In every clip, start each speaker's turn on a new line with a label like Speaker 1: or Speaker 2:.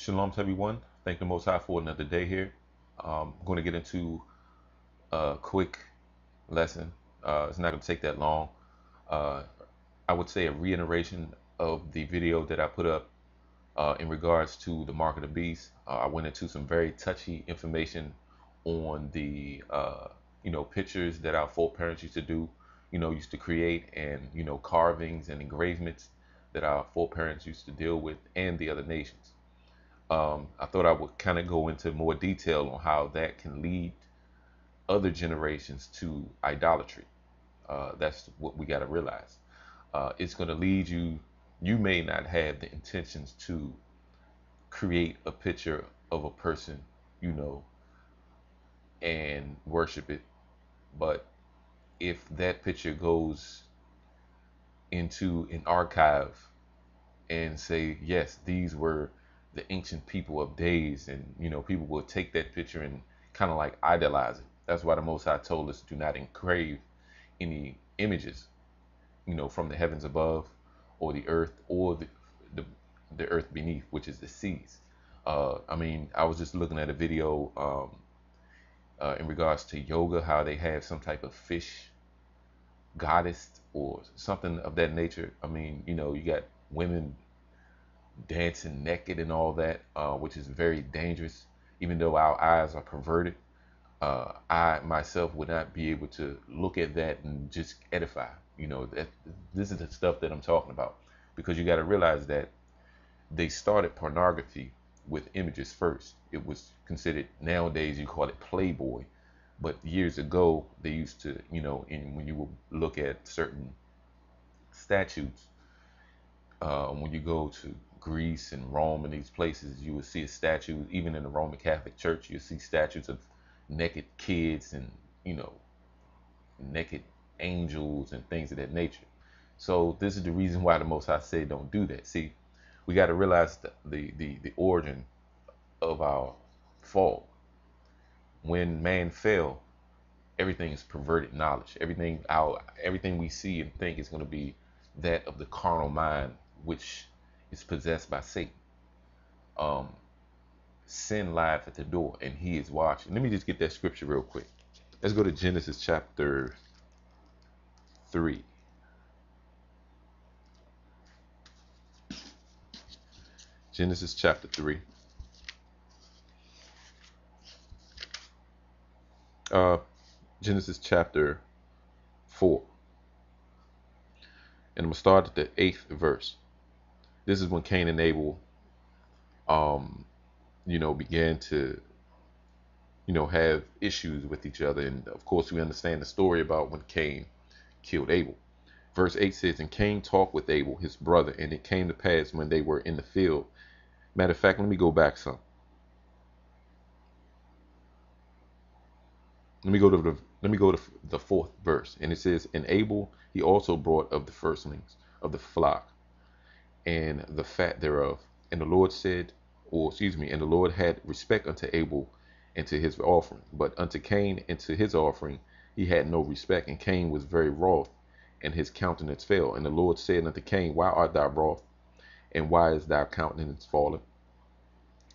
Speaker 1: Shalom to everyone. Thank the Most High for another day here. I'm going to get into a quick lesson. It's not going to take that long. Uh, I would say a reiteration of the video that I put up in regards to the mark of the beast. I went into some very touchy information on the pictures that our foreparents used to do, used to create, and carvings and engravements that our foreparents used to deal with, and the other nations. I thought I would kind of go into more detail on how that can lead other generations to idolatry. That's what we got to realize. It's going to lead you. You may not have the intentions to create a picture of a person, you know, and worship it. But if that picture goes into an archive and say, yes, these were the ancient people of days, and people will take that picture and kind of like idolize it. That's why the Most High told us do not engrave any images, from the heavens above, or the earth, or the, the earth beneath, which is the seas. I was just looking at a video in regards to yoga, how they have some type of fish goddess or something of that nature. You got women dancing naked and all that, which is very dangerous. Even though our eyes are perverted, I myself would not be able to look at that and just edify. That this is the stuff that I'm talking about, because you got to realize that they started pornography with images first. It was considered, nowadays you call it Playboy, but years ago they used to, when you will look at certain statues, when you go to Greece and Rome and these places, you will see a statue. Even in the Roman Catholic Church, you see statues of naked kids and naked angels and things of that nature. So this is the reason why the Most High said don't do that. See, we got to realize the origin of our fall. When man fell, everything is perverted knowledge. Everything we see and think is going to be that of the carnal mind, which is possessed by Satan. Um, Sin lieth at the door, and he is watching. Let me just get that scripture real quick. Let's go to Genesis chapter 3. Genesis chapter 3. Genesis chapter 4. And I'm going to start at the 8th verse. This is when Cain and Abel, began to, have issues with each other. And of course, we understand the story about when Cain killed Abel. Verse 8 says, and Cain talked with Abel, his brother, and it came to pass when they were in the field. Matter of fact, let me go back some. Let me go to the 4th verse, and it says, and Abel he also brought of the firstlings of the flock and the fat thereof. And the Lord said, and the Lord had respect unto Abel and to his offering, but unto Cain and to his offering he had no respect. And Cain was very wroth, and his countenance fell. And the Lord said unto Cain, why art thou wroth, and why is thy countenance fallen?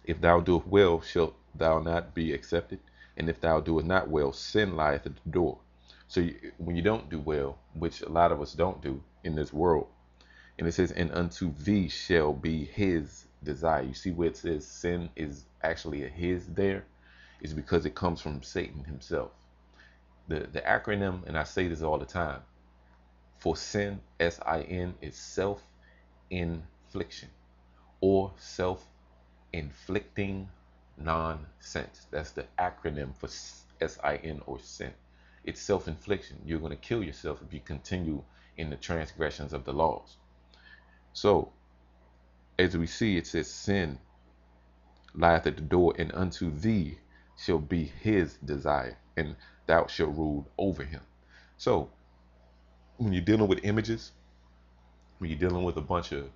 Speaker 1: If thou doest well, shalt thou not be accepted? And if thou doest not well, sin lieth at the door. So when you don't do well, which a lot of us don't do in this world, and it says, and unto thee shall be his desire. You see where it says sin is actually a his there? Is because it comes from Satan himself. The acronym, and I say this all the time, for sin, S-I-N, is self-infliction, or self-inflicting nonsense. That's the acronym for S-I-N, or sin. It's self-infliction. You're going to kill yourself if you continue in the transgressions of the laws. So, as we see, it says, sin lieth at the door, and unto thee shall be his desire, and thou shalt rule over him. So, when you're dealing with images, when you're dealing with a bunch of,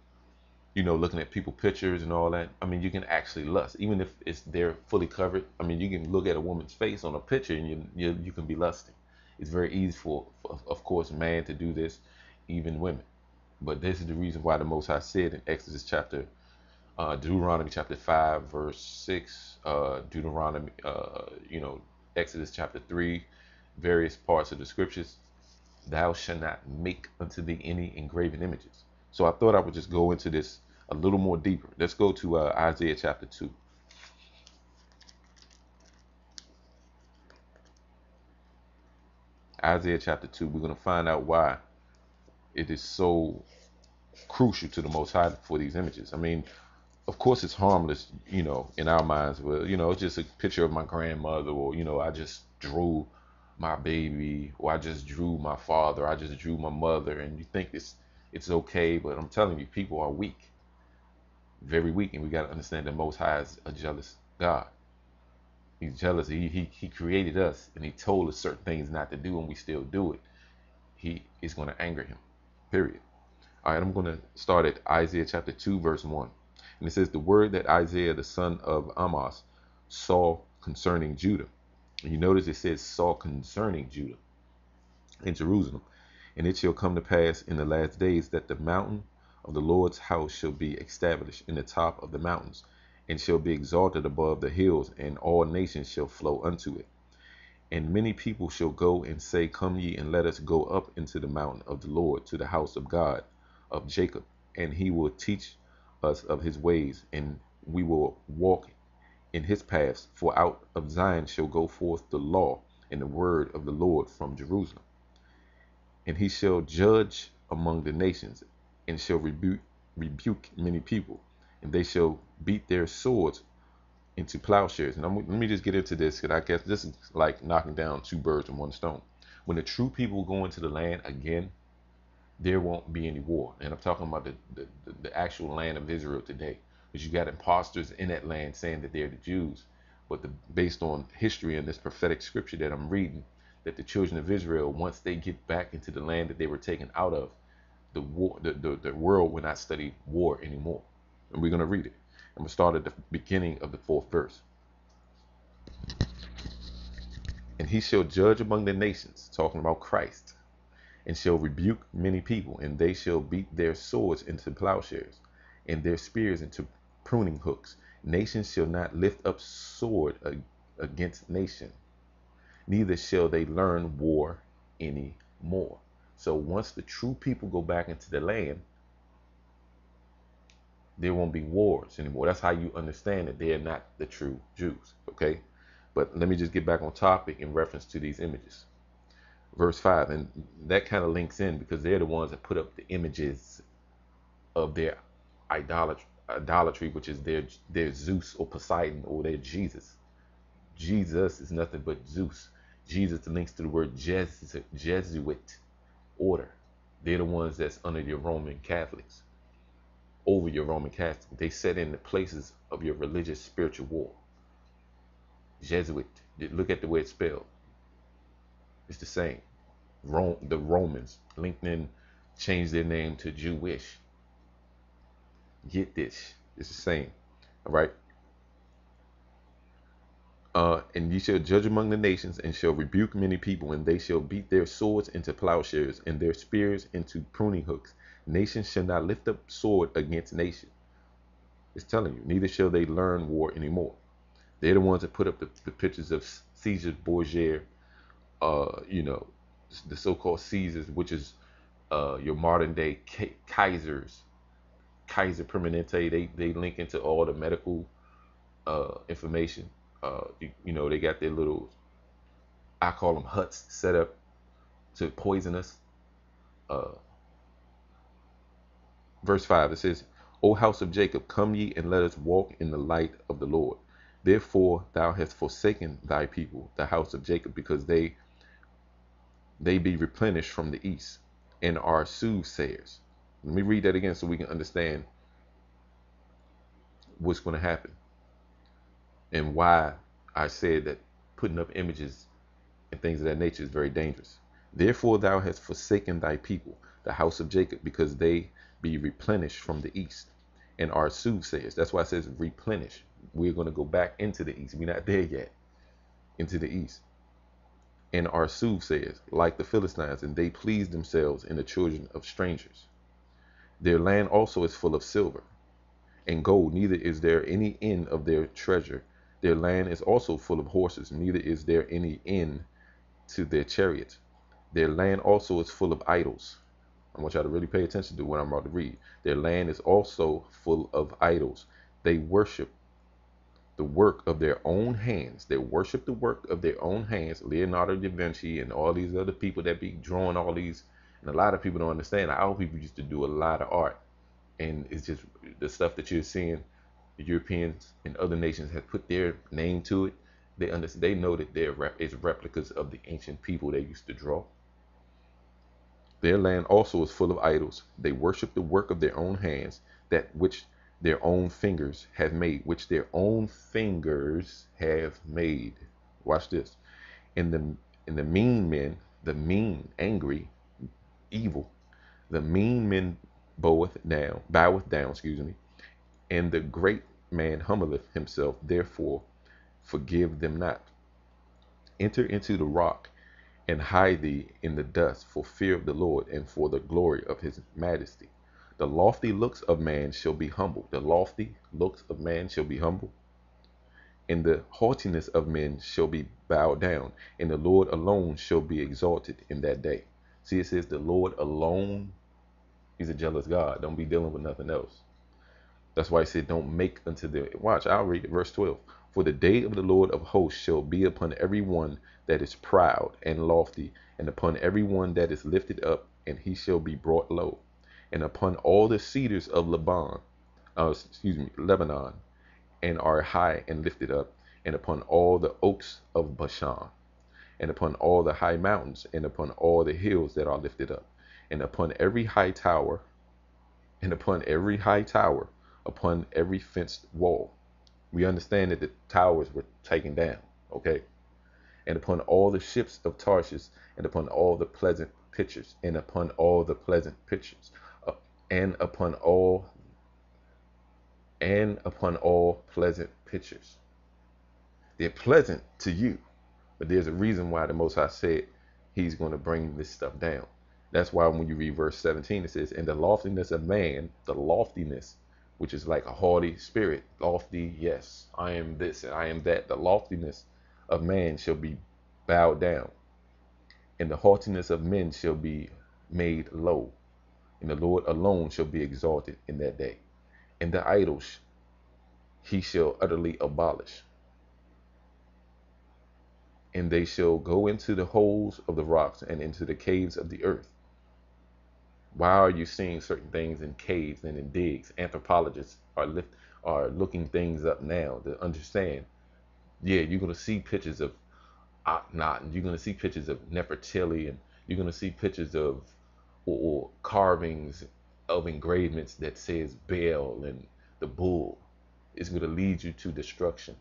Speaker 1: looking at people pictures and all that, you can actually lust, even if they're fully covered. You can look at a woman's face on a picture and you can be lusting. It's very easy for, of course, man to do this, even women. But this is the reason why the Most High said in Exodus chapter Deuteronomy chapter 5, verse 6, Deuteronomy, Exodus chapter 3, various parts of the scriptures. Thou shalt not make unto thee any engraven images. So I thought I would just go into this a little more deeper. Let's go to Isaiah chapter 2. Isaiah chapter 2, we're going to find out why it is so crucial to the Most High for these images. I mean, of course, it's harmless, in our minds. Well, it's just a picture of my grandmother, or, I just drew my baby, or I just drew my father, or I just drew my mother, and you think it's okay, but I'm telling you, people are weak, very weak, and we got to understand that Most High is a jealous God. He's jealous. He created us, and he told us certain things not to do, and we still do it. He is going to anger him, period. All right, I'm going to start at Isaiah chapter 2, verse 1. And it says, the word that Isaiah, the son of Amos, saw concerning Judah. And you notice it says saw concerning Judah in Jerusalem. And it shall come to pass in the last days that the mountain of the Lord's house shall be established in the top of the mountains, and shall be exalted above the hills, and all nations shall flow unto it. And many people shall go and say, come ye, and let us go up into the mountain of the Lord, to the house of God of Jacob, and he will teach us of his ways, and we will walk in his paths. For out of Zion shall go forth the law and the word of the Lord from Jerusalem. And he shall judge among the nations, and shall rebuke many people, and they shall beat their swords into plowshares. And let me just get into this, because I guess this is like knocking down two birds with one stone. When the true people go into the land again, there won't be any war. And I'm talking about the actual land of Israel today. Because you got imposters in that land saying that they're the Jews. But based on history and this prophetic scripture that I'm reading, that the children of Israel, once they get back into the land that they were taken out of, the world will not study war anymore. And we're going to read it. I'm going to start at the beginning of the 4th verse. And he shall judge among the nations, talking about Christ, and shall rebuke many people, and they shall beat their swords into plowshares, and their spears into pruning hooks. Nation shall not lift up sword against nation, neither shall they learn war any more. So once the true people go back into the land, there won't be wars anymore. That's how you understand that they're not the true Jews, okay? But let me just get back on topic in reference to these images. Verse 5, and that kind of links in because they're the ones that put up the images of their idolatry, which is their Zeus or Poseidon or their Jesus. Jesus is nothing but Zeus. Jesus links to the word Jesuit order. They're the ones that's under your Roman Catholics, over your Roman Catholics. They set in the places of your religious spiritual war. Jesuit. Look at the way it's spelled. It's the same. The Romans, LinkedIn changed their name to Jewish. Get this. It's the same. All right. And ye shall judge among the nations, and shall rebuke many people, and they shall beat their swords into plowshares, and their spears into pruning hooks. Nation shall not lift up sword against nation. It's telling you, neither shall they learn war anymore. They're the ones that put up the pictures of Caesar Borgia, the so-called Caesars, which is your modern day Kaisers, Kaiser Permanente. They link into all the medical information. They got their little, I call them huts, set up to poison us. Verse 5, it says, O house of Jacob, come ye and let us walk in the light of the Lord. Therefore thou hast forsaken thy people, the house of Jacob, because they be replenished from the east, and are soothsayers. Let me read that again so we can understand what's going to happen and why I said that putting up images and things of that nature is very dangerous. Therefore thou hast forsaken thy people, the house of Jacob, because they be replenished from the east, and are soothsayers. That's why it says replenish. We're going to go back into the east. We're not there yet. Into the east. And are soothsayers, like the Philistines, and they please themselves in the children of strangers. Their land also is full of silver, and gold, neither is there any end of their treasure. Their land is also full of horses, neither is there any end to their chariots. Their land also is full of idols. I want y'all to really pay attention to what I'm about to read. Their land is also full of idols. They worship the work of their own hands. They worship the work of their own hands. Leonardo da Vinci and all these other people that be drawing all these. And a lot of people don't understand. Our people used to do a lot of art. And it's just the stuff that you're seeing the Europeans and other nations have put their name to it. They understand. They know that it's replicas of the ancient people they used to draw. Their land also is full of idols. They worship the work of their own hands, that which their own fingers have made, which their own fingers have made. Watch this. In the mean men, the mean, angry, evil, the mean men boweth down, and the great man humbleth himself, therefore forgive them not. Enter into the rock, and hide thee in the dust for fear of the Lord and for the glory of his majesty. The lofty looks of man shall be humbled. The lofty looks of man shall be humbled, and the haughtiness of men shall be bowed down, and the Lord alone shall be exalted in that day. See, it says the Lord alone. He's a jealous God. Don't be dealing with nothing else. That's why he said, don't make unto them. Watch, I'll read it, verse 12. For the day of the Lord of hosts shall be upon every one that is proud and lofty, and upon every one that is lifted up, and he shall be brought low. And upon all the cedars of Lebanon, and are high and lifted up, and upon all the oaks of Bashan, and upon all the high mountains, and upon all the hills that are lifted up, and upon every high tower, upon every fenced wall. We understand that the towers were taken down, okay? And upon all the ships of Tarshish, and upon all the pleasant pictures, and upon all the pleasant pictures, and upon all pleasant pictures. They're pleasant to you, but there's a reason why the Most High said he's going to bring this stuff down. That's why when you read verse 17, it says, and the loftiness of man, the loftiness, which is like a haughty spirit, lofty, yes, I am this and I am that. The loftiness of man shall be bowed down, and the haughtiness of men shall be made low, and the Lord alone shall be exalted in that day. And the idols he shall utterly abolish, and they shall go into the holes of the rocks and into the caves of the earth. Why are you seeing certain things in caves and in digs? Anthropologists are looking things up now to understand. Yeah, you're going to see pictures of Akhenaten, you're going to see pictures of Nefertiti, and you're going to see pictures of or carvings of engravements that says Baal and the bull. It's going to lead you to destruction.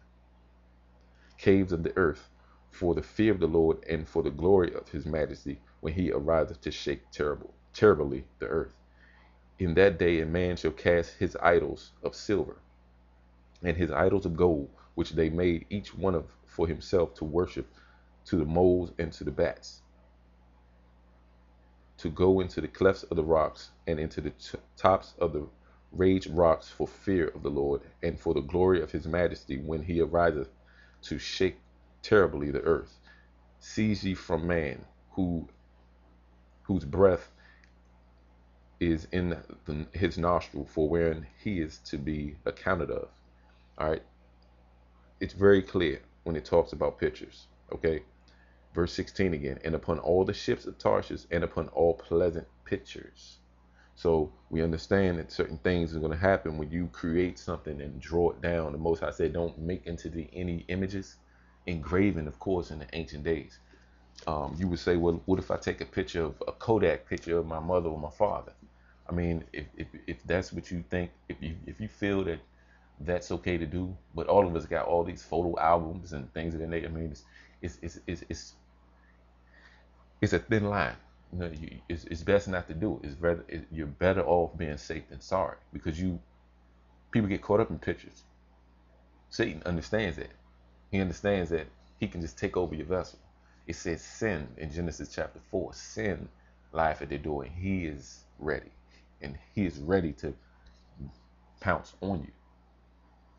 Speaker 1: Caves of the earth, for the fear of the Lord and for the glory of his majesty, when he ariseth to shake terribly the earth. In that day a man shall cast his idols of silver and his idols of gold, which they made each one of for himself to worship, to the moles and to the bats, to go into the clefts of the rocks and into the tops of the raged rocks for fear of the Lord and for the glory of his majesty, when he ariseth to shake terribly the earth. Cease ye from man, whose breath is in his nostril, for wherein he is to be accounted of. All right. It's very clear when it talks about pictures. Okay. Verse 16 again, and upon all the ships of Tarshish, and upon all pleasant pictures. So we understand that certain things are going to happen when you create something and draw it down. The Most High said, don't make into any images. Engraving, of course, in the ancient days. You would say, well, what if I take a picture of a Kodak picture of my mother or my father? I mean, if that's what you think, if you feel that that's okay to do, but all of us got all these photo albums and things of that nature. I mean, it's a thin line. You know, it's best not to do it. You're better off being safe than sorry, because people get caught up in pictures. Satan understands that. He understands that he can just take over your vessel. It says sin in Genesis chapter 4. Sin lieth at the door, and he is ready. And he is ready to pounce on you.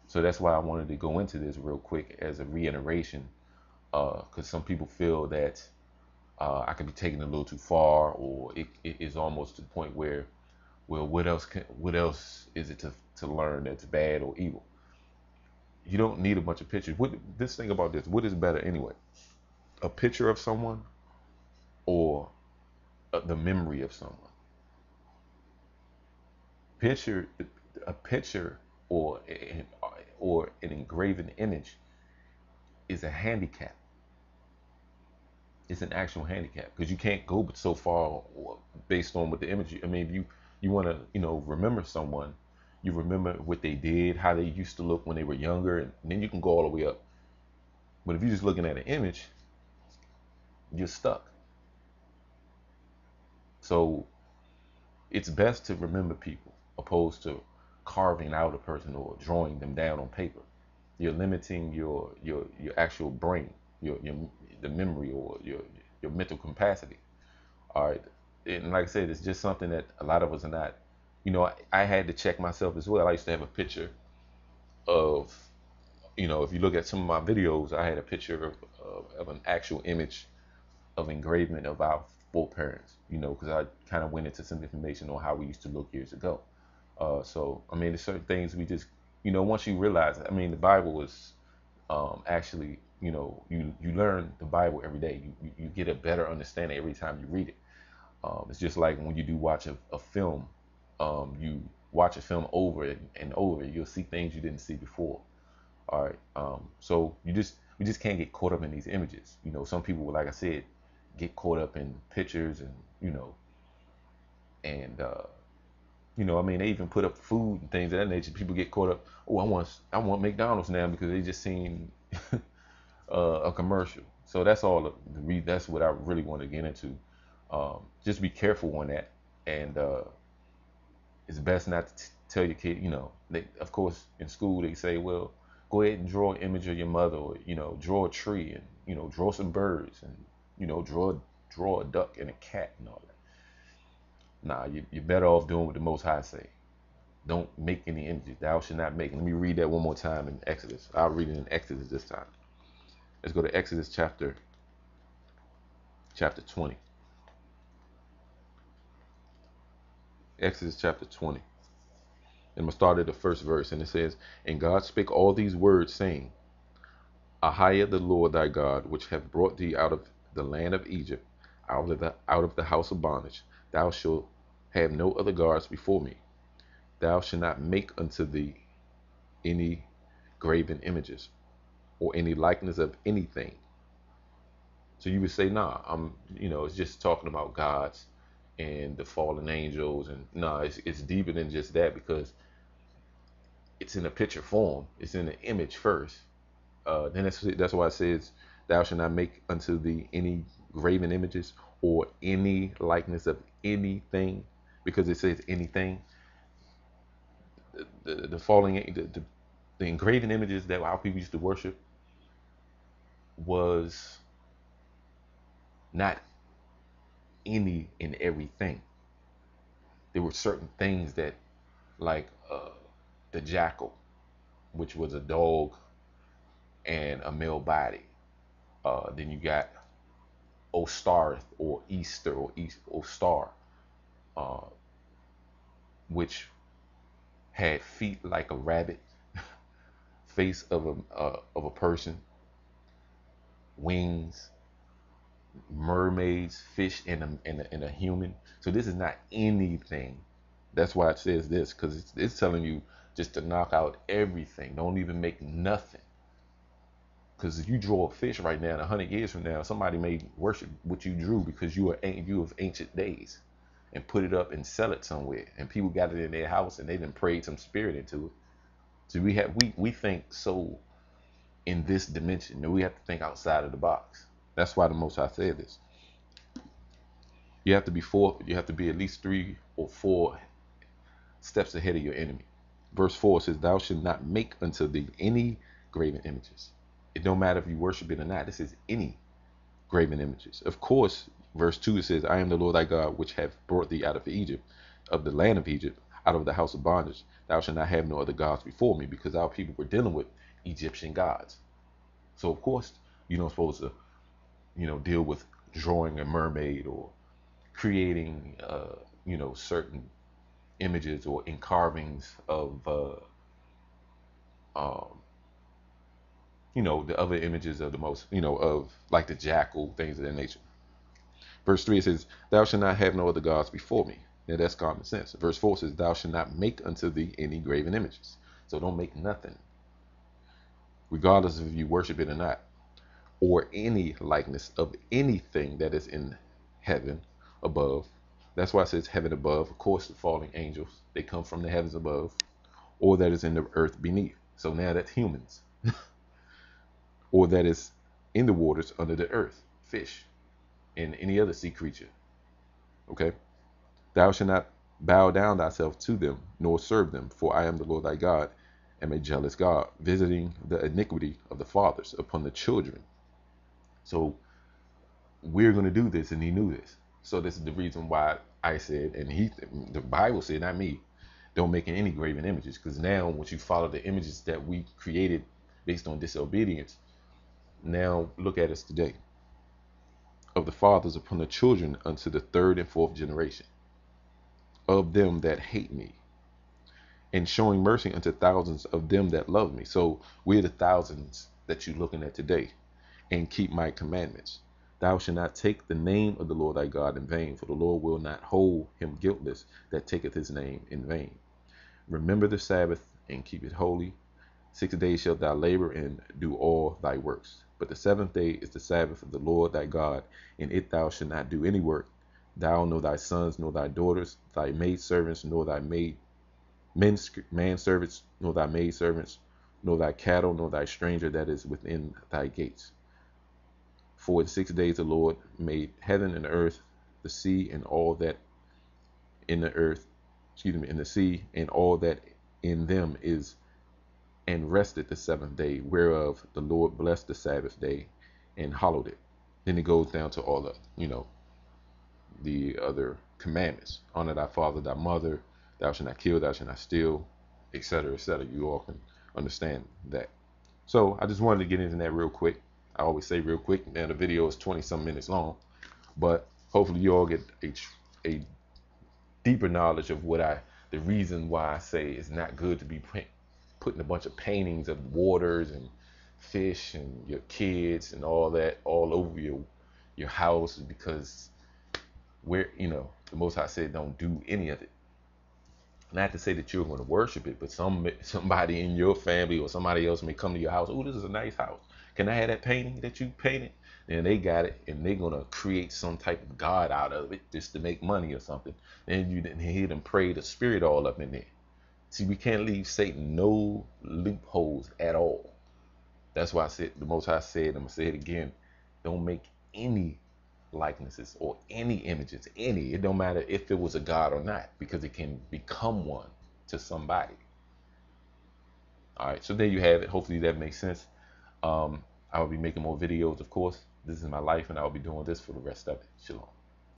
Speaker 1: So that's why I wanted to go into this real quick as a reiteration, because some people feel that I could be taking it a little too far, or it is almost to the point where, well, what else is it to learn that's bad or evil? You don't need a bunch of pictures. What this thing about this? What is better anyway? A picture of someone or the memory of someone? Picture, a picture or an engraven image is a handicap. It's an actual handicap because you can't go but so far based on what the image. I mean, if you want to remember someone, you remember what they did, how they used to look when they were younger, and then you can go all the way up. But if you're just looking at an image, you're stuck. So it's best to remember people opposed to carving out a person or drawing them down on paper. You're limiting your actual brain, your the memory or your mental capacity. All right, and like I said, it's just something that a lot of us are not. I had to check myself as well. I used to have a picture of, if you look at some of my videos, I had a picture of an actual image of engraving of our foreparents, because I kind of went into some information on how we used to look years ago. So, I mean, there's certain things we just, once you realize, I mean, the Bible is actually, you learn the Bible every day. You get a better understanding every time you read it. It's just like when you do watch a film, you watch a film over and over, you'll see things you didn't see before. All right. So we just can't get caught up in these images. Some people, like I said, get caught up in pictures and, and I mean, they even put up food and things of that nature. People get caught up. Oh, I want McDonald's now because they just seen a commercial. So that's all. That's what I really want to get into. Just be careful on that, and it's best not to tell your kid. Of course, in school they say, well, go ahead and draw an image of your mother, or draw a tree, and draw some birds, and draw a duck and a cat and all that. Nah, you're better off doing what the Most High say. Don't make any images. Thou should not make. Let me read that one more time in Exodus. I'll read it in Exodus this time. Let's go to Exodus chapter 20. Exodus chapter 20. And I'm going to start at the first verse. And it says, And God spake all these words, saying, Ahia the Lord thy God, which hath brought thee out of the land of Egypt, out of the house of bondage. Thou shalt have no other gods before me. Thou shalt not make unto thee any graven images, or any likeness of anything. So you would say, nah, it's just talking about gods and the fallen angels, and nah, it's deeper than just that, because it's in a picture form. It's in an image first. Then that's why it says, thou shalt not make unto thee any graven images or any likeness of anything, because it says anything. The falling, the engraven images that our people used to worship was not any and everything. There were certain things that, like the jackal, which was a dog and a male body. Then you got Ostarith or Easter or Star, which had feet like a rabbit, face of a person, wings, mermaids, fish, and a human. So this is not anything. That's why it says this, because it's telling you just to knock out everything. Don't even make nothing. Because if you draw a fish right now, 100 years from now, somebody may worship what you drew because you of ancient days, and put it up and sell it somewhere. And people got it in their house and they done prayed some spirit into it. So we think so in this dimension, and we have to think outside of the box. That's why the Most High said this. You have to be at least 3 or 4 steps ahead of your enemy. Verse 4 says, thou shalt not make unto thee any graven images. It don't matter if you worship it or not. This is any graven images. Of course, verse 2 it says, I am the Lord thy God, which have brought thee out of Egypt, of the land of Egypt, out of the house of bondage. Thou shalt not have no other gods before me, because our people were dealing with Egyptian gods. So of course you're not supposed to, deal with drawing a mermaid or creating, certain images or carvings of, um, the other images of the most, of like the jackal, things of that nature. Verse 3 says, thou shalt not have no other gods before me. Now that's common sense. Verse 4 says, thou shalt not make unto thee any graven images. So don't make nothing, regardless of if you worship it or not, or any likeness of anything that is in heaven above. That's why it says heaven above. Of course, the falling angels, they come from the heavens above, or that is in the earth beneath. So now that's humans, or that is in the waters under the earth, fish, and any other sea creature. Okay? Thou shalt not bow down thyself to them, nor serve them, for I am the Lord thy God, am a jealous God, visiting the iniquity of the fathers upon the children. So we're going to do this, and he knew this. So this is the reason why I said, and the Bible said, not me, don't make any graven images, because now once you follow the images that we created based on disobedience, now look at us today, of the fathers upon the children unto the third and fourth generation of them that hate me, and showing mercy unto thousands of them that love me. So we're the thousands that you're looking at today, and keep my commandments. Thou shalt not take the name of the Lord thy God in vain, for the Lord will not hold him guiltless that taketh his name in vain. Remember the Sabbath and keep it holy. 6 days shalt thou labor and do all thy works. But the seventh day is the Sabbath of the Lord thy God. In it thou shalt not do any work, thou nor thy sons nor thy daughters, thy maidservants nor thy manservants nor thy maidservants, nor thy cattle nor thy stranger that is within thy gates. For in 6 days the Lord made heaven and earth, the sea and all that in the earth, in the sea and all that in them is, and rested the seventh day, whereof the Lord blessed the Sabbath day and hallowed it. Then it goes down to all the, the other commandments. Honor thy father, thy mother, thou shalt not kill, thou shalt not steal, etc., etc. You all can understand that. So I just wanted to get into that real quick. I always say real quick. Now the video is 20 some minutes long, but hopefully you all get a deeper knowledge of the reason why I say it's not good to be putting a bunch of paintings of waters and fish and your kids and all that all over your house, because the Most High said don't do any of it. Not to say that you're going to worship it, but somebody in your family or somebody else may come to your house. Oh, this is a nice house. Can I have that painting that you painted? And they got it, and they're going to create some type of god out of it just to make money or something. And you didn't hear them pray the spirit all up in there. See, we can't leave Satan no loopholes at all. That's why I said, the Most High said, I'm going to say it again, don't make any likenesses or any images, it don't matter if it was a god or not, because it can become one to somebody. All right, so there you have it. Hopefully that makes sense. I will be making more videos, of course. This is my life, and I will be doing this for the rest of it. Shalom.